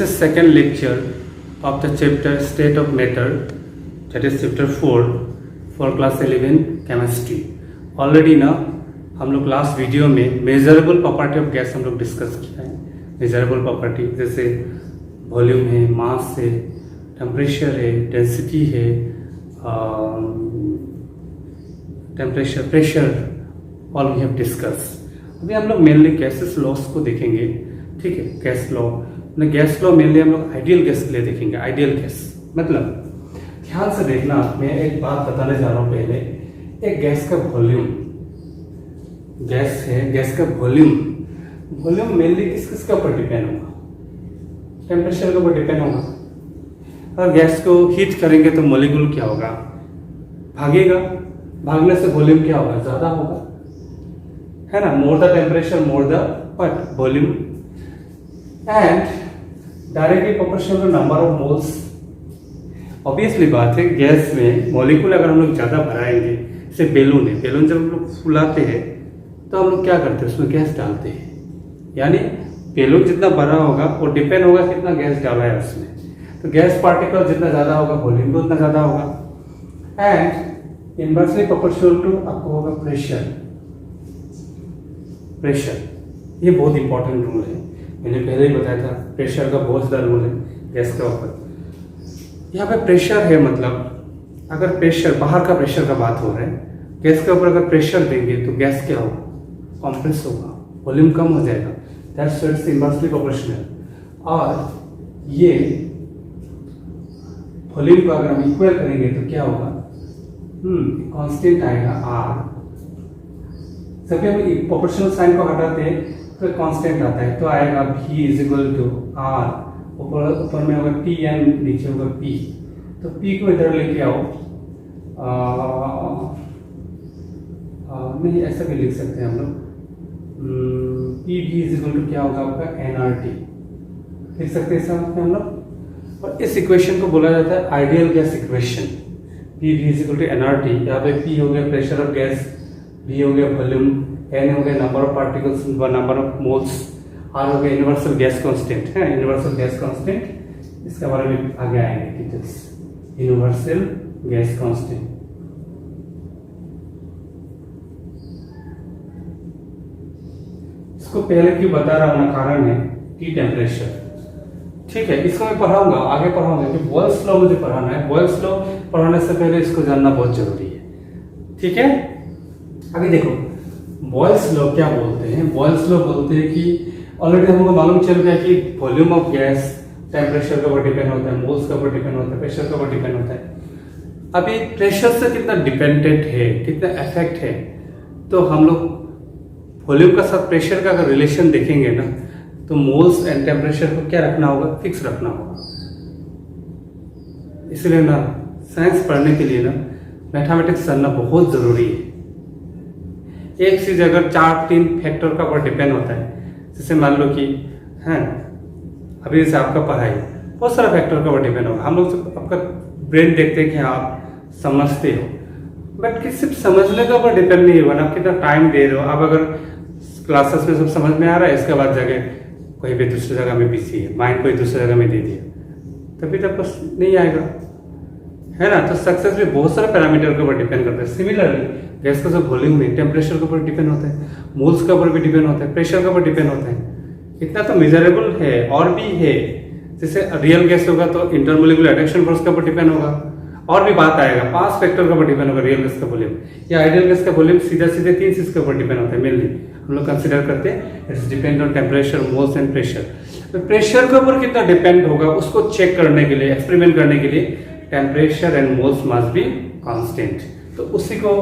The second lecture of the chapter State of Matter, that is chapter 4 for class 11 chemistry. Already ना हम लोग last video में measurable property of gas हम लोग discuss किया है. मेजरेबल प्रॉपर्टी जैसे वॉल्यूम है, मास है, टेम्परेचर है, डेंसिटी है, temperature, pressure, all we have discuss. अभी हम लोग मेनली गैसेस लॉस को देखेंगे. ठीक है, gas law. Gas law mainly हम लोग आइडियल गैस के लिए देखेंगे. आइडियल गैस मतलब ध्यान से देखना, मैं एक बात बताने जा रहा हूँ. पहले एक गैस का वॉल्यूम, गैस है, गैस का वॉल्यूम मेनली किस का ऊपर डिपेंड होगा? टेम्परेचर के ऊपर डिपेंड होगा. अगर गैस को हीट करेंगे तो मॉलिक्यूल क्या होगा? भागेगा. भागने से वॉल्यूम क्या होगा? ज्यादा होगा, है ना. More the temperature more the what? Volume. And directly proportional to number of moles. Obviously बात है, गैस में मॉलिक्यूल अगर हम लोग ज्यादा भराएंगे, जैसे बेलून है, बेलून जब हम लोग फुलाते हैं तो हम लोग क्या करते हैं? उसमें गैस डालते हैं. यानी बेलून जितना भरा होगा वो डिपेंड होगा कितना गैस डाला है उसमें. तो गैस पार्टिकल जितना ज्यादा होगा वॉल्यूम भी उतना ज्यादा होगा. एंड इनवर्सली प्रोपोर्शनल टू आपको होगा प्रेशर. प्रेशर ये बहुत इंपॉर्टेंट रूल है. मैंने पहले ही बताया था, प्रेशर का बहुत ज्यादा रोल है गैस के ऊपर. यहाँ पे प्रेशर है मतलब अगर प्रेशर, बाहर का प्रेशर का बात हो रहा है, गैस के ऊपर अगर प्रेशर देंगे तो गैस क्या होगा? कॉम्प्रेस होगा, वॉल्यूम कम हो जाएगा. That's why it's inversely proportional. और ये वॉल्यूम को अगर हम इक्वल करेंगे तो क्या होगा? कांस्टेंट आएगा R. सभी हम प्रोपोर्शनल साइन को हटाते हैं तो कांस्टेंट आता है, तो आएगा V is equal to R. ऊपर में होगा T एंड नीचे होगा P. तो P को इधर लेके आओ. नहीं, ऐसा भी लिख सकते हैं हम लोग. P V is equal to क्या होगा आपका? nRT लिख सकते हैं हम लोग. और इस इक्वेशन को बोला जाता है ideal gas equation. P V is equal to nRT. यहाँ पे P हो गया प्रेशर ऑफ गैस, V हो गया वॉल्यूम, N हो गया नंबर ऑफ पार्टिकल्स व नंबर ऑफ मोल्स, R हो गया यूनिवर्सल गैस कांस्टेंट है. यूनिवर्सल गैस कांस्टेंट, इसके बारे में आगे आएंगे डिटेल्स. Universal gas constant. इसको पहले क्यों बता रहा हूं? कारण है T टेम्परेचर. ठीक है, इसको मैं पढ़ाऊंगा, आगे पढ़ाऊंगा कि बॉयल्स लॉ मुझे पढ़ाना है. बॉयल्स लॉ पढ़ाने से पहले इसको जानना बहुत जरूरी है. ठीक है, अभी देखो बॉयल्स लॉ क्या बोलते हैं. बॉयल्स लॉ बोलते हैं कि ऑलरेडी हमको मालूम चल गया कि वॉल्यूम ऑफ गैस टेम्परेचर के ऊपर डिपेंड होता है, मोल्स के ऊपर डिपेंड होता है, प्रेशर के ऊपर डिपेंड होता है. अभी प्रेशर से कितना डिपेंडेंट है, कितना इफेक्ट है, तो हम लोग वॉल्यूम का साथ प्रेशर का अगर रिलेशन देखेंगे ना, तो मोल्स एंड टेम्परेचर को क्या रखना होगा? फिक्स रखना होगा. इसलिए ना साइंस पढ़ने के लिए ना मैथमेटिक्स जानना बहुत जरूरी है. एक चीज अगर 4-3 फैक्टर का ऊपर डिपेंड होता है, जैसे मान लो कि है अभी जैसे आपका पढ़ाई बहुत सारा फैक्टर का ऊपर डिपेंड होगा. हम लोग आपका ब्रेन देखते हैं कि आप समझते हो, बट कि सिर्फ समझने का ऊपर डिपेंड नहीं होगा. आप कितना टाइम दे रहे हो. आप अगर क्लासेस में सब समझ में आ रहा है, इसके बाद जगह कोई भी दूसरी जगह में बिजी है, माइंड कोई दूसरी जगह में दे दिया, तभी तक बस नहीं आएगा, है ना. तो सक्सेस भी बहुत सारे पैरामीटर के ऊपर डिपेंड करता है. सिमिलरली गैस का जो वॉल्यूम है टेम्परेचर के ऊपर डिपेंड होता है, मोल्स के ऊपर भी डिपेंड होता है, प्रेशर के ऊपर डिपेंड होता है. इतना तो मेजरेबल है. और भी है, जैसे रियल गैस होगा तो इंटरमोलिकुलर अट्रैक्शन फोर्स के ऊपर डिपेंड होगा. और भी बात आएगा, 5 फैक्टर के ऊपर डिपेंड होगा रियल गैस का वॉल्यूम. या आइडियल गैस का वॉल्यूम सीधे 3 चीज के ऊपर डिपेंड होता है. मेनली हम लोग कंसिडर करते हैं it's depend on temperature, moles and pressure. तो प्रेशर के ऊपर कितना डिपेंड होगा उसको चेक करने के लिए, एक्सपेरिमेंट करने के लिए temperature and moles must be constant. तो उसी को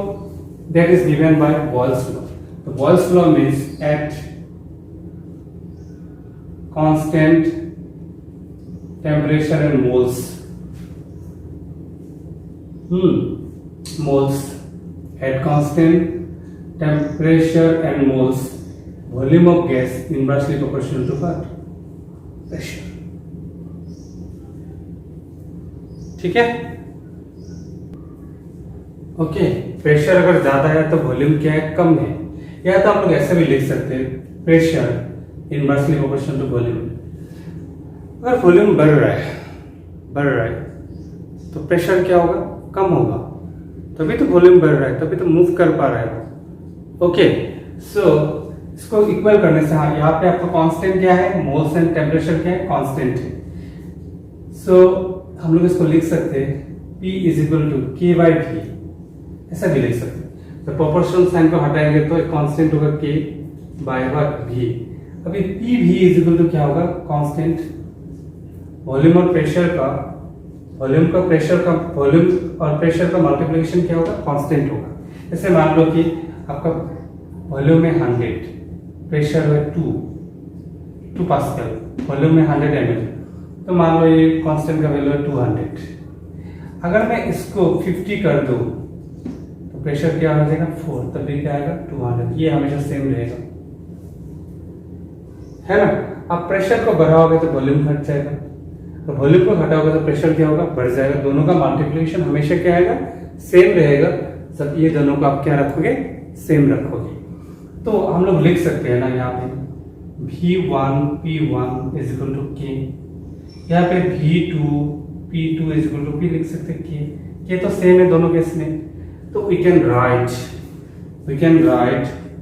that is given by Boyle's law. The Boyle's law means at constant temperature and moles. Moles at constant temperature and moles, volume of gas inversely proportional to what? Pressure. ठीक है. Okay, pressure अगर ज्यादा है तो volume क्या है? कम है. या तो हम लोग ऐसे भी लिख सकते हैं pressure inversely proportional to volume. अगर वॉल्यूम बढ़ रहा है तो प्रेशर क्या होगा, कम होगा, तभी तो वॉल्यूम बढ़ रहा है, तभी तो मूव कर पा रहा है। ओके, सो इसको इक्वल करने से, हाँ यहाँ पे आपका कांस्टेंट क्या है, मोल्स एंड टेम्परेचर क्या है, कांस्टेंट है। सो हम लोग इसको लिख सकते हैं P is equal to K by V, ऐसा भी लिख सकते हैं। तो प्रोपोर्शनल साइन को हटाएंगे तो एक कांस्टेंट होगा K बाय V। अभी P V is equal to क्या होगा, कांस्टेंट वॉल्यूम और प्रेशर का, वॉल्यूम और प्रेशर का मल्टीप्लिकेशन क्या होगा, कांस्टेंट होगा। जैसे मान लो कि आपका वॉल्यूम में 100, प्रेशर है 2 पास्कल, वॉल्यूम में 100 ml, तो मान लो ये कांस्टेंट का वैल्यू है 200। अगर मैं इसको 50 कर दूं तो प्रेशर क्या हो जाएगा 4, तब भी क्या आएगा 200, ये हमेशा सेम रहेगा, है ना। अब प्रेशर को बढ़ाओगे तो वॉल्यूम घट जाएगा, तो वॉल्यूम को घटाओगे तो प्रेशर क्या होगा, बढ़ जाएगा। दोनों का मल्टीप्लिकेशन हमेशा क्या आएगा, सेम रहेगा। सब ये दोनों को आप क्या रखोगे, सेम रखोगे। तो हम लोग लिख सकते हैं ना यहाँ पे V1 P1 is equal to K, यहाँ पे V2 P2 is equal to P लिख सकते हैं K तो सेम है दोनों केस में। तो we can write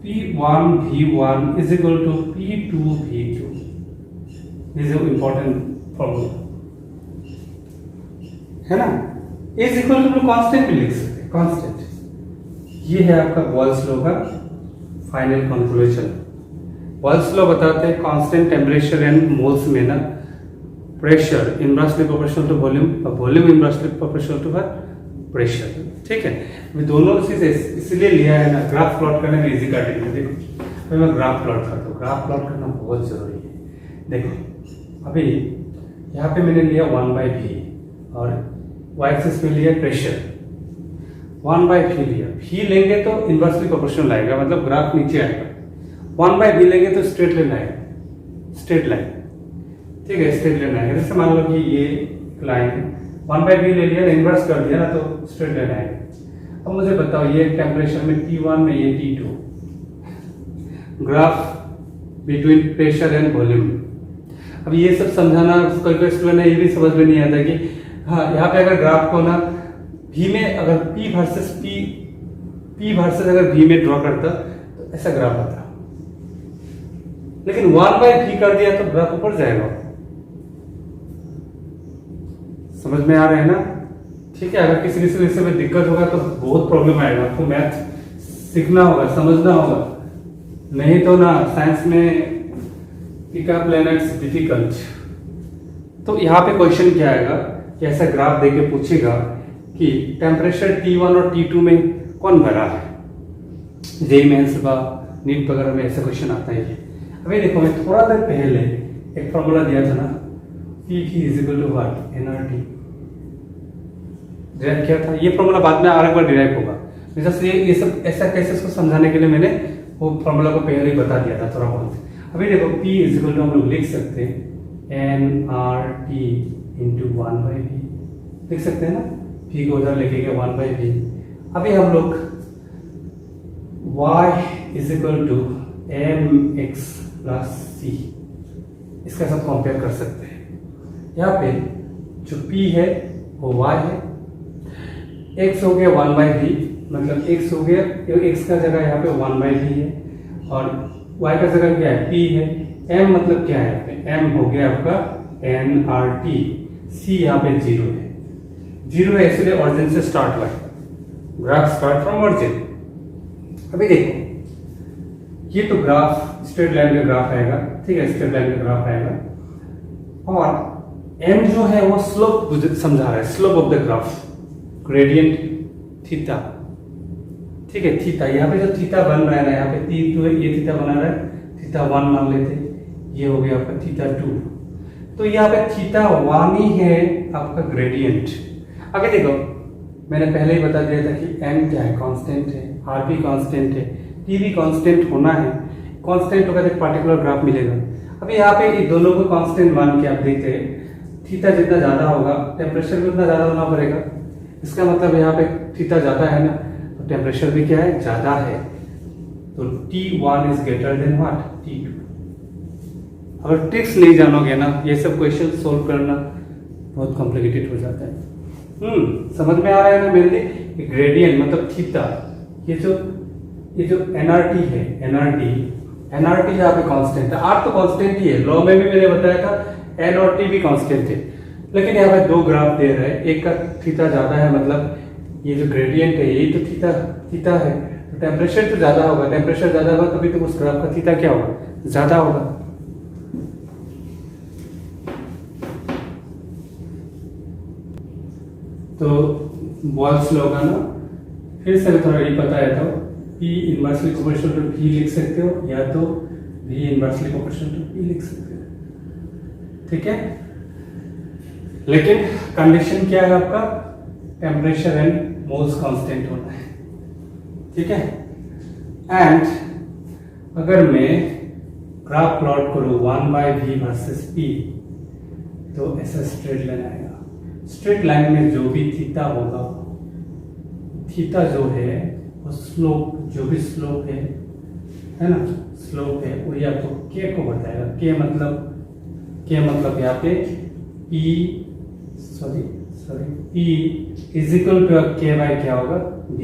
P1 V1 is equal to P2 V2। This is important formula, है ना। इज इक्वल टू कांस्टेंट भी लिख सकते हैं, कांस्टेंट। ये है आपका बॉयल्स लॉ का फाइनल कंक्लूजन। बॉयल्स लॉ बताते हैं कांस्टेंट टेम्परेचर एंड मोल्स में ना pressure inversely proportional to volume और volume inversely proportional to pressure, ठीक है। मैं दोनों चीज इसलिए लिया है ना, ग्राफ प्लॉट करने में इजी कर देंगे। देखो अभी मैं ग्राफ प्लॉट करता हूँ, ग्राफ प्लॉट करना बहुत जरूरी है। देखो अभी यहाँ पे मैंने लिया 1/V और y एक्सिस पे लिया प्रेशर, 1/V लिया। V लेंगे तो इनवर्सली प्रोपोर्शनल आएगा, मतलब ग्राफ नीचे आएगा। 1/V लेंगे तो स्ट्रेट लाइन आएगा, स्ट्रेट लाइन, ठीक है, स्ट्रेट लाइन आएगा। जैसे मान लो कि ये लाइन 1/V ले लिया, इनवर्स कर दिया ना तो स्ट्रेट लाइन आएगा। अब मुझे बताओ ये टेम्परेचर में T1 में ये T2, graph between pressure and volume. अब ये सब समझाना कोई स्टूडेंट है ये भी समझ में नहीं आता कि हाँ यहाँ पे अगर ग्राफ को ना V में अगर P वर्सेस अगर V में ड्रॉ करता तो ऐसा ग्राफ आता, लेकिन 1/V कर दिया तो ग्राफ ऊपर जाएगा। समझ में आ रहा है ना, ठीक है। अगर किसी विषय में दिक्कत होगा तो बहुत प्रॉब्लम आएगा, आपको मैथ सीखना होगा, समझना होगा, नहीं तो ना साइंस में पिकअप लेना इट्स डिफिकल्ट। तो यहाँ पे क्वेश्चन क्या आएगा कि ऐसा ग्राफ देके पूछेगा कि टेम्परेचर T1 और T2 में कौन बड़ा है। जेईई मेंस का नीट वगैरह में ऐसा क्वेश्चन आता है। अभी देखो मैं थोड़ा देर पहले एक फॉर्मूला दिया था ना, P is equal to what, nRT। Derive किया था, ये फॉर्मूला बाद में और एक बार डिराइव होगा। जैसे ये सब ऐसा केसेस को समझाने के लिए मैंने वो फॉर्मूला को पहले ही बता दिया था थोड़ा बहुत। अभी देखो P इज इक्वल टू हम लोग लिख सकते हैं nRT इंटू 1/V, लिख सकते हैं ना। P को उधर लेके गए 1/V। अभी हम लोग y is equal to mx plus c इसके साथ कंपेयर कर सकते हैं। यहाँ पे जो P है वो y है, x हो गया 1/V, मतलब x हो गया, x का जगह यहाँ पे 1/V है और y का जगह क्या है, P है। m मतलब क्या है, m हो गया आपका nRT, c यहाँ पे 0 है, इसलिए ऑरिजिन से स्टार्ट हुआ है, ग्राफ स्टार्ट फ्रॉम ऑरिजिन। अभी देखो ये तो ग्राफ स्ट्रेट लाइन का ग्राफ आएगा, ठीक है, स्ट्रेट लाइन का ग्राफ आएगा और m जो है वो स्लोप समझा रहा है, slope of the graph, gradient theta, ठीक है। थीटा यहाँ पे जो थीटा बन रहा है ना, यहाँ पे T2 है, ये थीटा बना रहा है, थीटा 1 मान लेते, ये हो गया आपका थीटा 2। तो यहाँ पे थीटा 1 ही है आपका ग्रेडियंट। आगे देखो मैंने पहले ही बता दिया था कि m क्या है, कांस्टेंट है, r भी कांस्टेंट है, t भी कांस्टेंट होना है। कांस्टेंट होगा तो एक पार्टिकुलर ग्राफ मिलेगा। अभी यहाँ पे ये दोनों को कांस्टेंट मान के आप देखते हैं, थीटा जितना ज्यादा होगा टेम्परेचर भी उतना ज्यादा होना पड़ेगा। इसका मतलब यहाँ पे थीटा ज्यादा है ना, तो टेम्परेचर भी क्या है, ज्यादा है। तो T1 is greater than what, T2। अगर ट्रिक्स नहीं जानोगे ना, ये सब क्वेश्चन सोल्व करना बहुत कॉम्प्लिकेटेड हो जाता है। समझ में आ रहा है ना मेनली ग्रेडियंट मतलब थीटा। ये जो एनआरटी है, एनआरटी यहाँ पे कांस्टेंट है, आर तो कांस्टेंट ही है, लॉ में भी मैंने बताया था एन और टी भी कांस्टेंट है, लेकिन यहाँ पे दो ग्राफ दे रहा है, एक का थीटा ज्यादा है, मतलब ये जो ग्रेडियंट है यही तो थीटा है, तो टेम्परेचर तो ज्यादा होगा, टेम्परेचर ज्यादा होगा तभी तो उस ग्राफ का थीटा क्या होगा, ज्यादा होगा। तो बॉयल्स लॉ का ना फिर से थोड़ा ये पता है तो P inversely proportional to V लिख सकते हो, या तो V inversely proportional to P लिख सकते हो, ठीक है। लेकिन कंडीशन क्या है आपका, टेम्परेचर एंड मोल्स कांस्टेंट होना है, ठीक है। एंड अगर मैं ग्राफ प्लॉट करूं 1/V वर्सेस P, तो ऐसा स्ट्रेट लाइन आएगा। स्ट्रेट लाइन में जो भी थीटा होगा, थीटा जो है वो स्लोप, जो भी स्लोप है ना, स्लोप है वही आपको के को बताएगा। के मतलब यहाँ पे P इज इक्वल टू के बाय क्या होगा, V,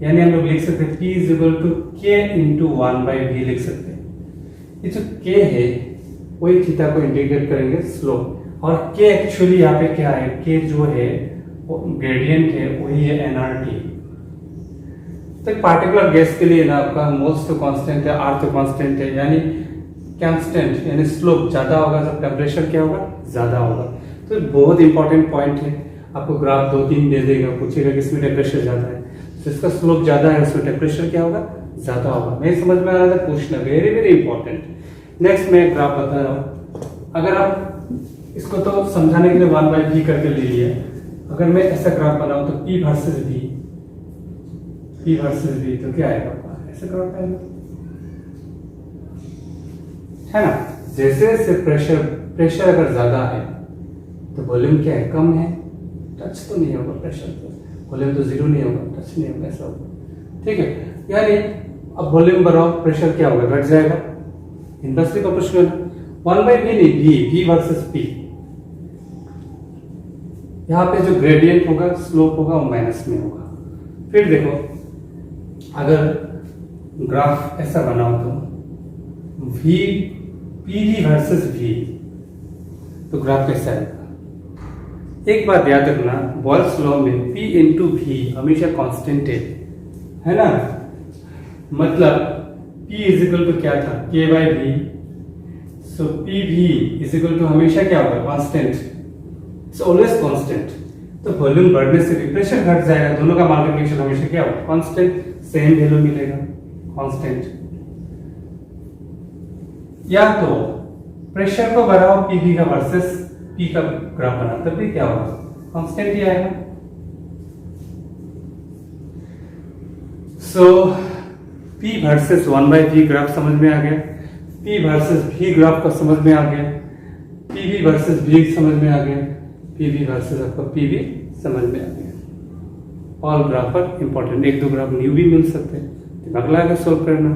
यानी हम लोग लिख सकते हैं P इज इक्वल टू के इंटू 1/V लिख सकते हैं। ये जो के है वही थीटा को इंटीग्रेट करेंगे स्लोप, और के एक्चुअली यहाँ पे क्या है, के जो है वो ग्रेडियंट है, वही है एनआरटी। तो एक पार्टिकुलर गैस के लिए ना आपका मोल्स तो कांस्टेंट है, आर तो कांस्टेंट है, यानी कांस्टेंट यानी स्लोप ज्यादा होगा जब टेम्परेचर क्या होगा, ज्यादा होगा। तो बहुत इंपॉर्टेंट पॉइंट है, आपको ग्राफ 2-3 दे देगा, पूछेगा कि इसमें टेम्परेचर ज्यादा है, तो इसका स्लोप ज्यादा है, उसमें टेम्परेचर क्या होगा, ज्यादा होगा। नहीं समझ में आ रहा था, पूछना वेरी वेरी इंपॉर्टेंट। नेक्स्ट मैं ग्राफ बता रहा हूँ, अगर आप इसको तो समझाने के लिए 1/V करके ले लिया, अगर मैं ऐसा ग्राफ बनाऊं तो P वर्सेस V, तो क्या आएगा, ऐसा ग्राफ आएगा, है ना। जैसे जैसे प्रेशर अगर ज्यादा है तो वॉल्यूम क्या है, कम है, टच तो नहीं होगा प्रेशर, तो वॉल्यूम तो जीरो नहीं होगा, टच नहीं होगा, ऐसा होगा, ठीक है। यानी अब वॉल्यूम बढ़ाओ, प्रेशर क्या होगा, घट जाएगा, इनवर्सली प्रोपोर्शनल। 1/V नहीं, V वर्सेस P, यहाँ पे जो ग्रेडियंट होगा, स्लोप होगा, वो माइनस में होगा। फिर देखो अगर ग्राफ ऐसा बनाओ तो PV वर्सेस V, तो ग्राफ कैसा आएगा। एक बात याद रखना, बॉयल्स लॉ में P इंटू V हमेशा कांस्टेंट है ना, मतलब P इज इक्वल टू क्या था, K by V, so PV is equal to हमेशा क्या होगा, कांस्टेंट, इट्स ऑलवेज कांस्टेंट। तो वॉल्यूम बढ़ने से भी प्रेशर घट जाएगा, दोनों का मल्टीप्लिकेशन हमेशा क्या होगा, कांस्टेंट, सेम वैल्यू मिलेगा, कांस्टेंट। या तो प्रेशर को बढ़ाओ पीवी का वर्सेस पी का ग्राफ बना, तब भी क्या होगा, कांस्टेंट ही आएगा। सो P वर्सेस 1/V ग्राफ समझ में आ गया, P वर्सेस V ग्राफ का समझ में आ गया, PV वर्सेस V समझ में आ गया, PV वर्सेस आपका PV समझ में आ गया। ऑल ग्राफ पर इंपॉर्टेंट, 1-2 ग्राफ न्यू भी मिल सकते हैं, दिमाग लगा के सोल्व करना।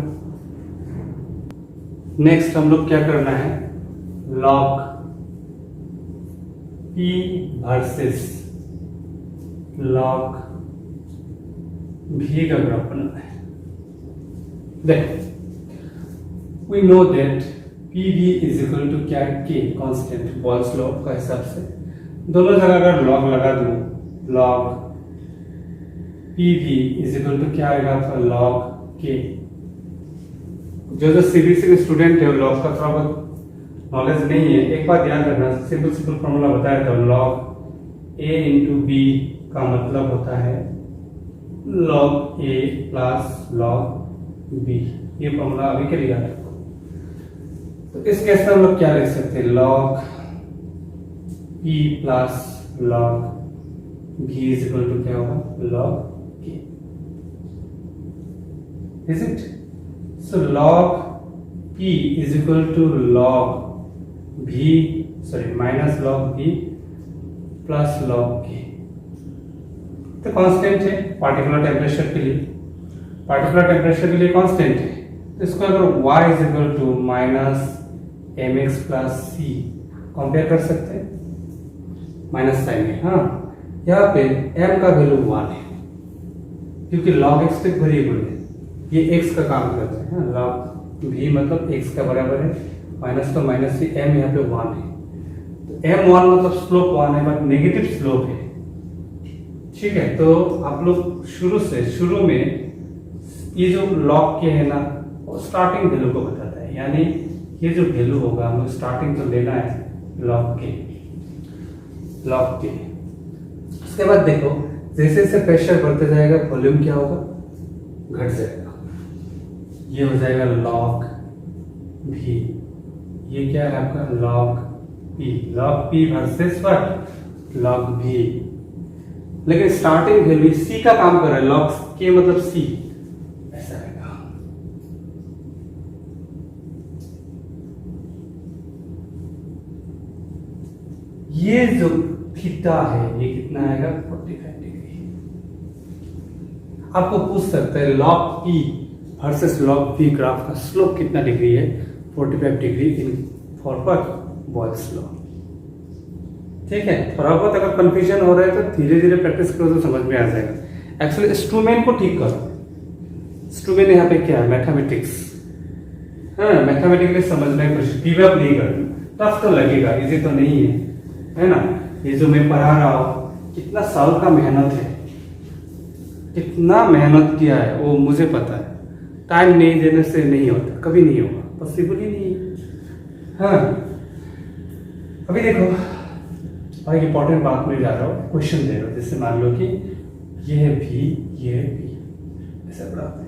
नेक्स्ट हम लोग क्या करना है, log P versus log V का ग्राफ बनाना है। देखो we know that PV is equal to क्या, K कांस्टेंट, बॉयल्स लॉ का हिसाब से दोनों जगह अगर लॉग लगा दूं, log PV is equal to क्या आएगा आपका, लॉग K। जो सीबीएसई के स्टूडेंट है लॉग का थोड़ा बहुत नॉलेज नहीं है, एक बात याद रखना, सिंपल फॉर्मूला बताया था, लॉग A इंटू B का मतलब होता है log A plus log B, ये फॉर्मूला अभी के लिए याद रखो। तो इस केस में हम लोग क्या लिख सकते हैं, log P plus log V is equal to क्या होगा, log K, is it. So log P is equal to log V, sorry minus log V plus log K। तो कांस्टेंट है पार्टिकुलर टेम्परेचर के लिए, कांस्टेंट है, तो इसको अगर y is equal to minus M X plus C compare कर सकते हैं, माइनस साइन है। हाँ, यहाँ पे m का वैल्यू 1 है क्योंकि log x तो एक वेरिएबल है, ये x का काम करता है। हाँ, log v मतलब x का बराबर है, माइनस तो माइनस ही, m यहाँ पे 1 है, तो m1 मतलब स्लोप 1 है बट नेगेटिव स्लोप है। ठीक है, तो आप लोग शुरू में ये जो log के है ना, वो स्टार्टिंग वैल्यू को बताता है, यानी ये जो वैल्यू होगा हमें स्टार्टिंग तो लेना है log के। उसके बाद देखो जैसे जैसे प्रेशर बढ़ते जाएगा वॉल्यूम क्या होगा, घट जाएगा, ये हो जाएगा log v। ये क्या है आपका log p versus what log v। लेकिन स्टार्टिंग वैल्यू c का काम कर रहा है, log k मतलब c, ऐसा रहेगा। ये जो थीटा है ये कितना आएगा 45 डिग्री। आपको पूछ सकते हैं log p versus log v graph का स्लोप कितना डिग्री है, 45 degree in forward Boyle's law. ठीक है, थोड़ा बहुत अगर कंफ्यूजन हो रहा है तो धीरे धीरे प्रैक्टिस करो तो समझ में आ जाएगा। एक्चुअली स्ट्रूमेन को ठीक करो, स्ट्रूमेन यहाँ पे क्या है, मैथमेटिक्स। हाँ, मैथमेटिकली समझने की कोशिश, गिव अप नहीं करना, टफ तो लगेगा, इजी तो नहीं है ना। ये जो मैं पढ़ा रहा हूँ कितना साल का मेहनत है, कितना मेहनत किया है वो मुझे पता है। टाइम नहीं देने से नहीं होता, कभी नहीं होगा, पॉसिबल ही नहीं है। हाँ, अभी देखो भाई इंपॉर्टेंट बात में जा रहा हूँ, क्वेश्चन दे रहा हूँ, जैसे मान लो कि ये है v, ये है p, ऐसा ग्राफ है।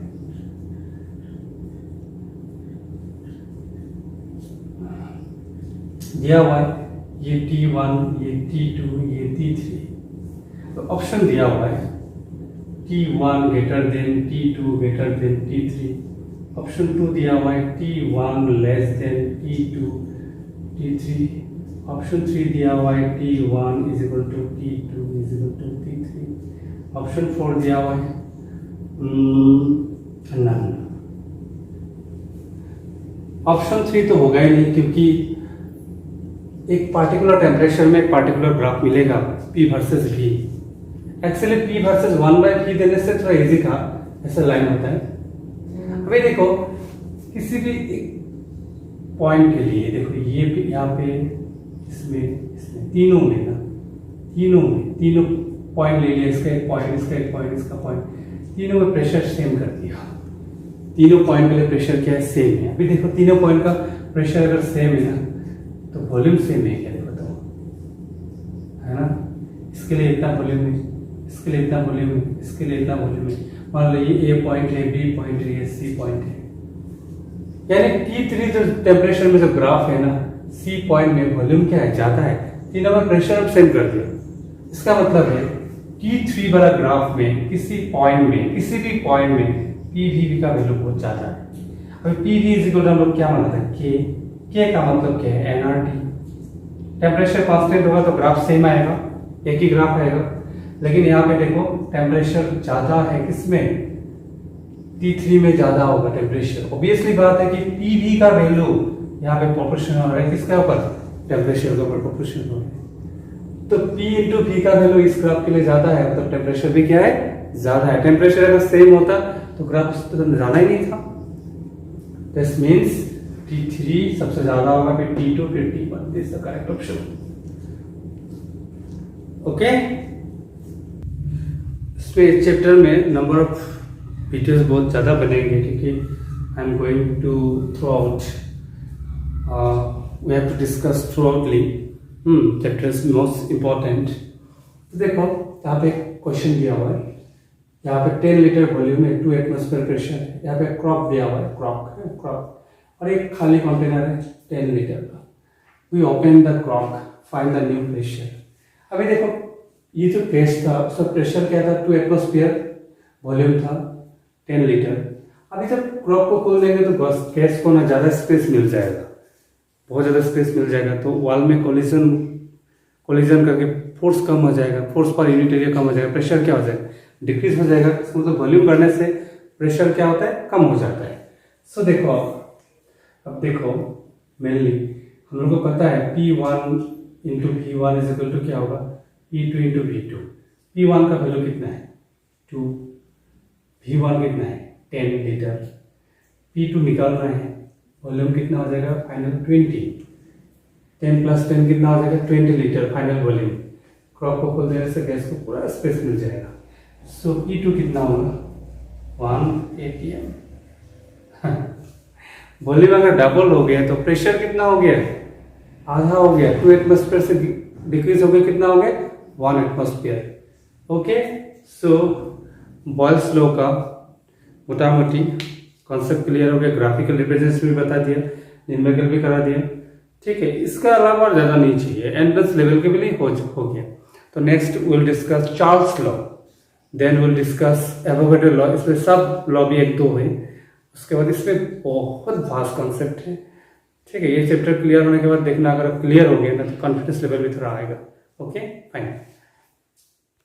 दिया हुआ है ये t1, ये t2, ये t3, तो ऑप्शन दिया हुआ है t1 greater than t2 greater than t3, option 2 दिया हुआ है t1 less than t2 t3, option 3 दिया हुआ है t1 is equal to t2 is equal to t3, option 4 दिया हुआ है नन। ऑप्शन 3 तो होगा ही नहीं क्योंकि एक पार्टिकुलर टेम्परेचर में एक पार्टिकुलर ग्राफ मिलेगा P versus V। Actually P versus 1/V देने से थोड़ा इजी था, ऐसा लाइन होता है। अभी देखो किसी भी पॉइंट के लिए देखो ये भी यहाँ पे इसमें तीनों पॉइंट ले लिया, इसका एक पॉइंट, इसका एक पॉइंट, इसका पॉइंट, तीनों में प्रेशर सेम कर दिया। तीनों पॉइंट के लिए प्रेशर क्या है, सेम है। अभी देखो तीनों पॉइंट का प्रेशर अगर सेम है ना तो वॉल्यूम सेम है क्या, देखो तो है ना। इसके लिए इतना वॉल्यूम है, इसके लिए इतना वॉल्यूम है, इसके लिए इतना वॉल्यूम है। मान लो ये A पॉइंट है, B पॉइंट है, ये C पॉइंट है, यानी T3 जो टेम्परेचर में जो ग्राफ है ना, C पॉइंट में वॉल्यूम क्या है, ज्यादा है, तीनों में प्रेशर सेम कर दिया। इसका मतलब है T3 वाला ग्राफ में किसी भी पॉइंट में PV का वैल्यू बहुत ज्यादा है। अभी PV इज इक्वल टू हम लोग क्या माना था, K का मतलब क्या है, nRT। टेम्परेचर कांस्टेंट होगा तो ग्राफ सेम आएगा, एक ही ग्राफ आएगा। लेकिन यहाँ पे देखो टेम्परेचर ज्यादा है, किसमें, T3 में ज्यादा होगा टेम्परेचर। ऑब्वियसली बात है कि PV का वैल्यू यहाँ पे प्रोपोर्शनल हो रहा है, किसके ऊपर, टेम्परेचर के ऊपर प्रोपोर्शनल हो रहा है। तो P इंटू V का वैल्यू इस ग्राफ के लिए ज्यादा है, मतलब टेम्परेचर भी क्या है, ज्यादा है। टेम्परेचर अगर सेम होता तो ग्राफ तो जाना ही नहीं था। दिस मीन्स T3 सबसे ज्यादा होगा, फिर T2, फिर T1। This is the correct option. Okay, इसमें चैप्टर में नंबर ऑफ वीडियोस बहुत ज़्यादा बनेंगे क्योंकि I am going to throughout, we have to discuss throughoutly chapters most important. तो देखो यहाँ पे क्वेश्चन दिया हुआ है, यहाँ पे 10 लीटर वॉल्यूम में 2 एटमॉस्फेयर प्रेशर है, यहाँ पे क्रॉप दिया हुआ है, क्रॉप और एक खाली कंटेनर है 10 लीटर का। We open the crock, find the new pressure. अभी देखो ये जो गैस था उसका प्रेशर क्या था, 2 एटमॉस्फेयर, वॉल्यूम था 10 लीटर। अभी जब क्रॉक को खोल देंगे तो गैस को ना ज़्यादा स्पेस मिल जाएगा, बहुत ज़्यादा स्पेस मिल जाएगा, तो वॉल में कोलिजन करके फोर्स कम हो जाएगा, फोर्स पर यूनिट एरिया कम हो जाएगा, प्रेशर क्या हो जाएगा, डिक्रीज हो जाएगा। मतलब वॉल्यूम बढ़ने से प्रेशर क्या होता है, कम हो जाता है। सो देखो अब देखो मेनली हम लोग को पता है P1 into V1 is equal to क्या होगा, P2 इंटू V2। P1 का वैल्यू कितना है 2, V1 कितना है 10 लीटर, P2 निकालना है, वॉल्यूम कितना हो जाएगा फाइनल 20, 10 प्लस 10 कितना हो जाएगा 20 लीटर फाइनल वॉल्यूम। क्रॉप को खोल देने से गैस को पूरा स्पेस मिल जाएगा। सो P2 कितना होगा 1 atm। वॉल्यूम अगर डबल हो गया तो प्रेशर कितना हो गया, आधा हो गया, 2 एटमॉस्फेयर से डिक्रीज हो गया, कितना हो गया 1 एटमॉस्फेयर। ओके, सो बॉयल्स लॉ का मोटा मोटी कॉन्सेप्ट क्लियर हो गया, ग्राफिकल रिप्रेजेंटेशन भी बता दिया, न्यूमेरिकल भी करा दिया। ठीक है, इसका अलावा और ज़्यादा नहीं चाहिए, एंट्रेंस लेवल के भी लिए हो गया। तो next will discuss Charles law, then will discuss Avogadro law. इसमें सब लॉ भी 1-2 है, उसके बाद इसमें बहुत वास्ट कॉन्सेप्ट है। ठीक है, ये चैप्टर क्लियर होने के बाद देखना, अगर क्लियर हो गया ना तो कॉन्फिडेंस लेवल भी थोड़ा आएगा। Okay fine.